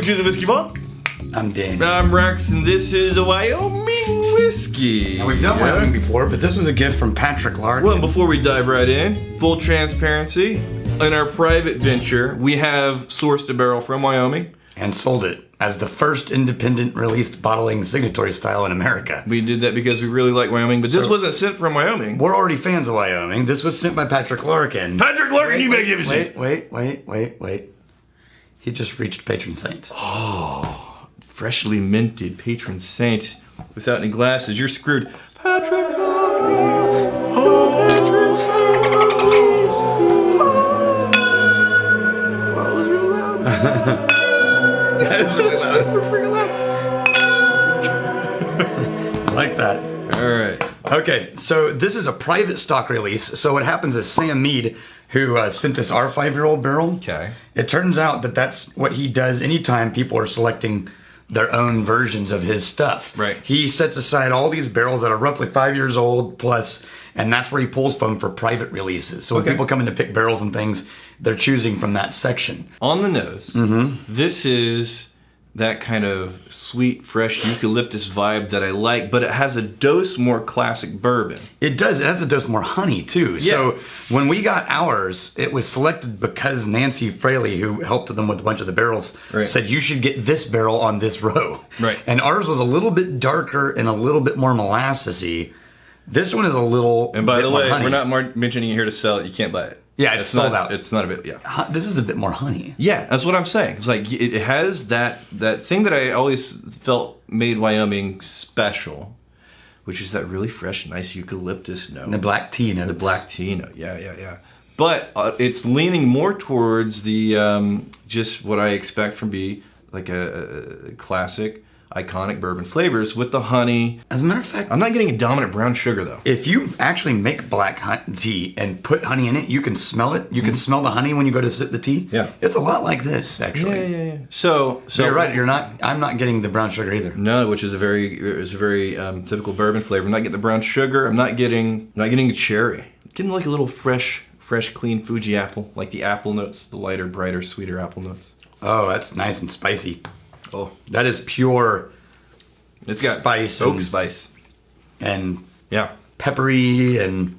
to the Whiskey Vault. I'm Dan. I'm Rex, and this is a Wyoming whiskey. Now, we've done Wyoming before, but this was a gift from Patrick Larkin. Well, before we dive right in, full transparency. In our private venture, we have sourced a barrel from Wyoming. And sold it as the first independent released bottling signatory style in America. We did that because we really like Wyoming, but this wasn't sent from Wyoming. We're already fans of Wyoming. This was sent by Patrick Larkin. Patrick Larkin, you magnificent! Wait. He just reached patron saint. Oh, freshly minted patron saint without any glasses. You're screwed. Patrick Larkin, oh, patron saint of these. Oh. That was real loud. That's really loud. Super freaking loud. I like that. All right. Okay, so this is a private stock release. So what happens is Sam Mead, who sent us our 5-year-old barrel. Okay. It turns out that that's what he does anytime people are selecting their own versions of his stuff. Right. He sets aside all these barrels that are roughly 5 years old plus, and that's where he pulls from for private releases. So when people come in to pick barrels and things, they're choosing from that section. On the nose, this is that kind of sweet, fresh eucalyptus vibe that I like, but it has a dose more classic bourbon. It does. It has a dose more honey, too. Yeah. So when we got ours, it was selected because Nancy Fraley, who helped them with a bunch of the barrels, said you should get this barrel on this row. Right. And ours was a little bit darker and a little bit more molassesy. This one is a little And by bit the more way, honey. we're not mentioning it here to sell it. You can't buy it. Yeah, it's sold out. It's not a bit, yeah. This is a bit more honey. Yeah, that's what I'm saying. It's like, it has that thing that I always felt made Wyoming special, which is that really fresh, nice eucalyptus note. And the black tea notes. The black tea note, yeah. But it's leaning more towards the, just what I expect from be like a classic, iconic bourbon flavors with the honey. As a matter of fact, I'm not getting a dominant brown sugar though. if you actually make black tea and put honey in it, you can smell it. You can smell the honey when you go to sip the tea. Yeah. It's a lot like this, actually. Yeah. So You're right. I'm not getting the brown sugar either. No, which is a very typical bourbon flavor. I'm not getting the brown sugar. I'm not getting a cherry. I'm getting like a little fresh, clean Fuji apple, like the apple notes, the lighter, brighter, sweeter apple notes. Oh, that's nice and spicy. Oh, That is pure it's got spice, oak and, spice, and yeah, peppery and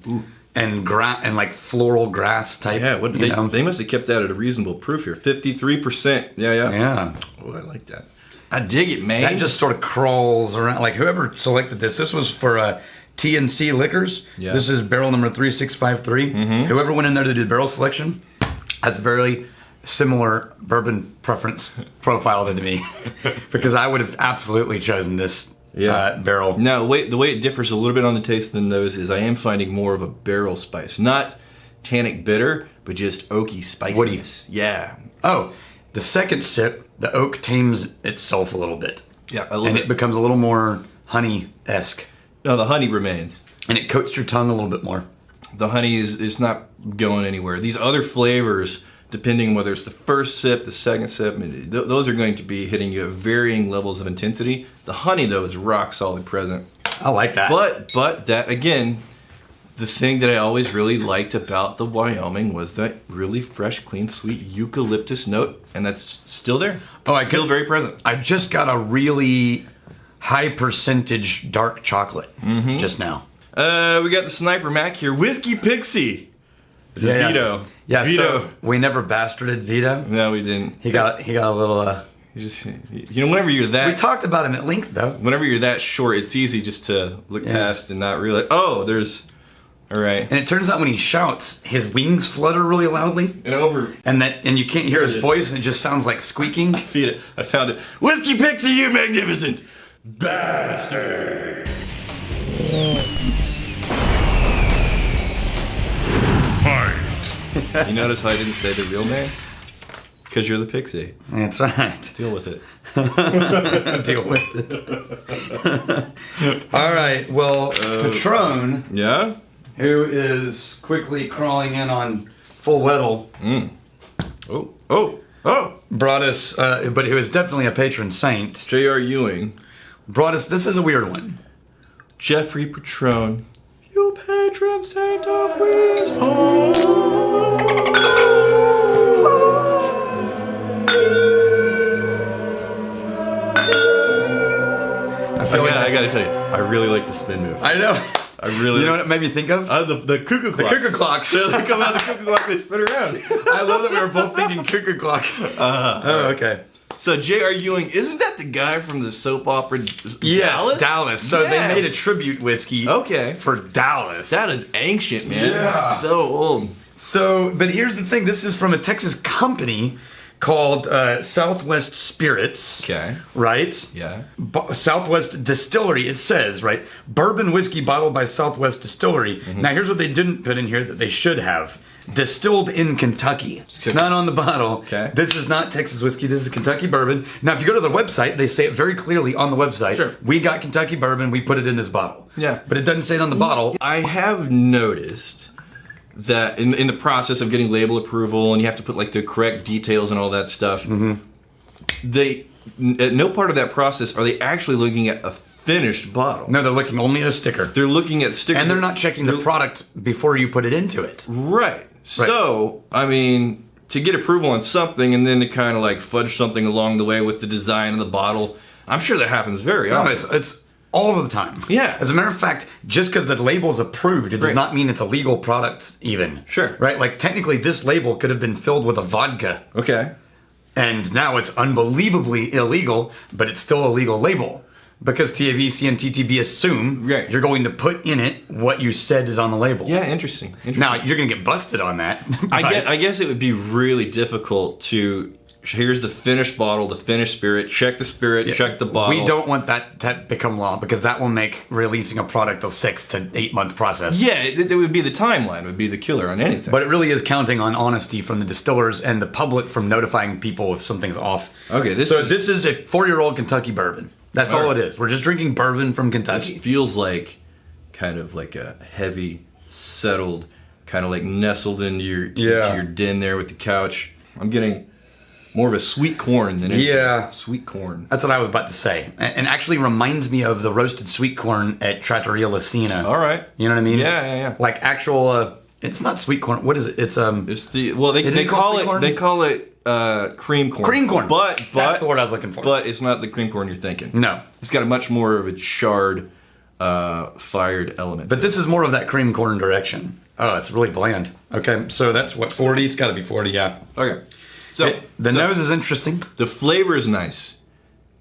like floral grass type. yeah. you know? They must have kept that at a reasonable proof here. 53%. Yeah. Yeah. Oh, I like that. I dig it, man. That just sort of crawls around. Like whoever selected this was for TNC Liquors. Yeah. This is barrel number 3653. Whoever went in there to do the barrel selection has very similar bourbon preference profile than me, because I would have absolutely chosen this barrel. Now, the way it differs a little bit on the taste than those is I am finding more of a barrel spice, not tannic bitter, but just oaky spiciness. Woody. Yeah. Oh, the second sip, the oak tames itself a little bit. Yeah, And it becomes a little more honey-esque. No, the honey remains. And it coats your tongue a little bit more. The honey is not going anywhere. These other flavors, depending on whether it's the first sip, the second sip, I mean, those are going to be hitting you at varying levels of intensity. The honey, though, is rock solid present. I like that. But that, again, the thing that I always really liked about the Wyoming was that really fresh, clean, sweet eucalyptus note, and that's still there. Still very present. I just got a really high percentage dark chocolate just now. We got the Sniper Mac here. Whiskey Pixie. This is Vito. Yeah, Vito. so we never bastarded Vito. No, we didn't. He got a little. Whenever you're that. We talked about him at length, though. Whenever you're that short, it's easy just to look past and not realize. Oh, there's. All right. And it turns out when he shouts, his wings flutter really loudly. And you can't hear his voice, and it just sounds like squeaking. I found it. Whiskey Pixie, you magnificent bastard! You notice how I didn't say the real name? Because you're the pixie. That's right. Deal with it. Deal with it. All right. Well, Patron, Yeah? who is quickly crawling in on full weddle, brought us, but who is definitely a patron saint, J.R. Ewing. brought us, this is a weird one. Jeffrey Patron. You patron saint of wisdom. gotta tell you, I really like the spin move. I know. I really. You know what it made me think of? The cuckoo clocks. The cuckoo clocks. So they come out the cuckoo clock, they spin around. I love that we were both thinking cuckoo clock. Oh, okay. So J.R. Ewing, isn't that the guy from the soap opera Yes, Dallas. So Yeah. they made a tribute whiskey for Dallas. That is ancient, man. Yeah. So old. So, but here's the thing. This is from a Texas company called Southwest Spirits. Okay. Right? Yeah. Southwest Distillery, it says, right? Bourbon whiskey bottled by Southwest Distillery. Now, here's what they didn't put in here that they should have. Distilled in Kentucky. It's not on the bottle. Okay. This is not Texas whiskey. This is Kentucky bourbon. Now, if you go to their website, they say it very clearly on the website. Sure. We got Kentucky bourbon. We put it in this bottle. Yeah. But it doesn't say it on the bottle. I have noticed that in the process of getting label approval, and you have to put like the correct details and all that stuff, they at no part of that process are they actually looking at a finished bottle. No, they're looking only at a sticker. They're looking at stickers. And they're not checking the product before you put it into it. Right. So, I mean, to get approval on something and then to kind of like fudge something along the way with the design of the bottle, I'm sure that happens very often. No, it's all the time. Yeah. As a matter of fact, just because the label's approved, it does not mean it's a legal product even. Sure. Right? Like, technically, this label could have been filled with a vodka. Okay. And now it's unbelievably illegal, but it's still a legal label. Because TABC and TTB assume you're going to put in it what you said is on the label. Yeah, interesting. Now, you're going to get busted on that. I guess it would be really difficult to... Here's the finished bottle, the finished spirit. Check the spirit, check the bottle. We don't want that to become law because that will make releasing a product a 6 to 8 month process. Yeah, it would be the timeline, would be the killer on anything. But it really is counting on honesty from the distillers and the public from notifying people if something's off. Okay, this is a 4-year-old Kentucky bourbon. That's all it is. We're just drinking bourbon from Kentucky. This feels like kind of like a heavy, settled, kind of like nestled into your den there with the couch. I'm getting more of a sweet corn than anything. Yeah. Sweet corn. That's what I was about to say. And actually reminds me of the roasted sweet corn at Trattoria Lucina. All right. You know what I mean? Yeah. Like actual, it's not sweet corn. What is it? It's the, well, they call it cream corn. Cream corn. But that's the word I was looking for. But it's not the cream corn you're thinking. No. It's got a much more of a charred, fired element. But this is more of that cream corn direction. Oh, it's really bland. Okay, so that's what, 40? It's got to be 40, yeah. Okay. So the nose is interesting. The flavor is nice.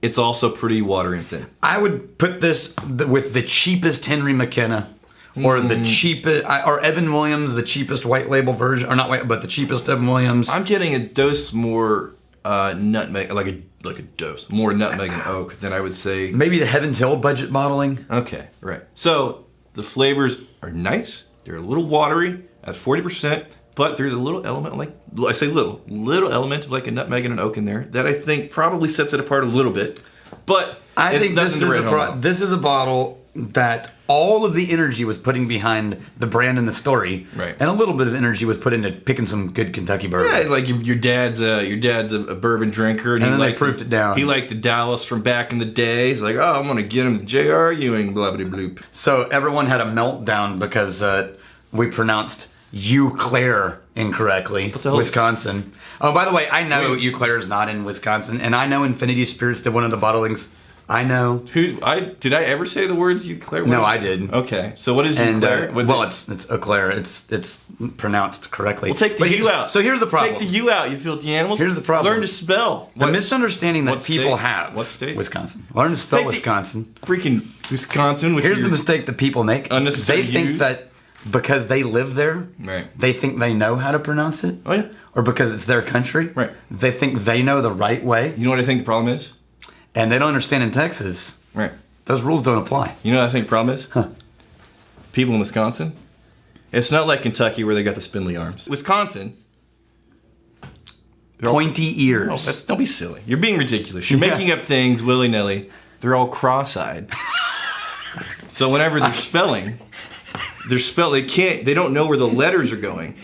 It's also pretty watery and thin. I would put this with the cheapest Henry McKenna, or the cheapest, or Evan Williams, the cheapest white label version, or not white, but the cheapest Evan Williams. I'm getting a dose more nutmeg, like a dose more nutmeg and oak than I would say. Maybe the Heaven's Hill budget bottling. Okay, right. So the flavors are nice. They're a little watery at 40%. But there's a little element, little element of like a nutmeg and an oak in there that I think probably sets it apart a little bit. But I think this is a bottle that all of the energy was putting behind the brand and the story, right? And a little bit of energy was put into picking some good Kentucky bourbon. Yeah, like your dad's a bourbon drinker, and then they proved it down. He liked the Dallas from back in the day. He's like, oh, I'm gonna get him the J.R. Ewing, blah blah bloop. So everyone had a meltdown because we pronounced Eau Claire incorrectly. Wisconsin. Oh, by the way, I know Eau Claire is not in Wisconsin, and I know Infinity Spirits did one of the bottlings. I know. Did I ever say the words Eau Claire? No, I did. Okay, so what is Eau Claire? It's Eau Claire. It's pronounced correctly. We'll take the U out. So here's the problem. Take the U out, you filthy animals. Here's the problem. Learn to spell. The misunderstanding that people have. What state? Wisconsin. Learn to spell Wisconsin. Freaking Wisconsin. Here's the mistake that people make. Unnecessary They think that because they live there, they think they know how to pronounce it. Oh yeah. Or because it's their country, right? They think they know the right way. You know what I think the problem is? And they don't understand in Texas. Right. Those rules don't apply. You know what I think the problem is? People in Wisconsin. It's not like Kentucky where they got the spindly arms. Wisconsin. Pointy ears. No, don't be silly. You're being ridiculous. You're making up things willy-nilly. They're all cross-eyed. So whenever they're spelling, they don't know where the letters are going.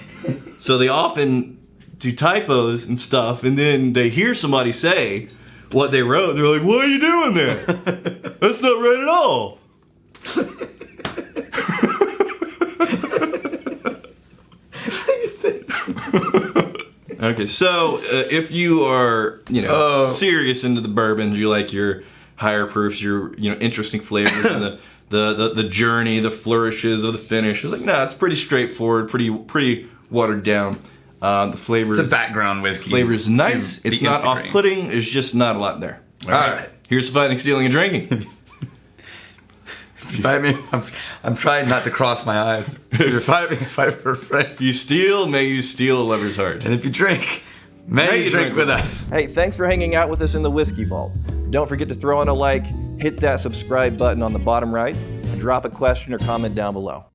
So they often do typos and stuff, and then they hear somebody say what they wrote. They're like, what are you doing there? That's not right at all. Okay, so if you are, serious into the bourbons, you like your higher proofs, your interesting flavors, and the journey, the flourishes of the finish. It's like, no, it's pretty straightforward, pretty watered down. The flavor. It's a background whiskey. Flavor is nice. It's not off-putting. There's just not a lot there. All right. Here's Fighting, Stealing, and Drinking. I'm trying not to cross my eyes. You're fighting for a friend. If you steal, may you steal a lover's heart. And if you drink, may you drink with us. Hey, thanks for hanging out with us in the Whiskey Vault. Don't forget to throw in a like, hit that subscribe button on the bottom right, and drop a question or comment down below.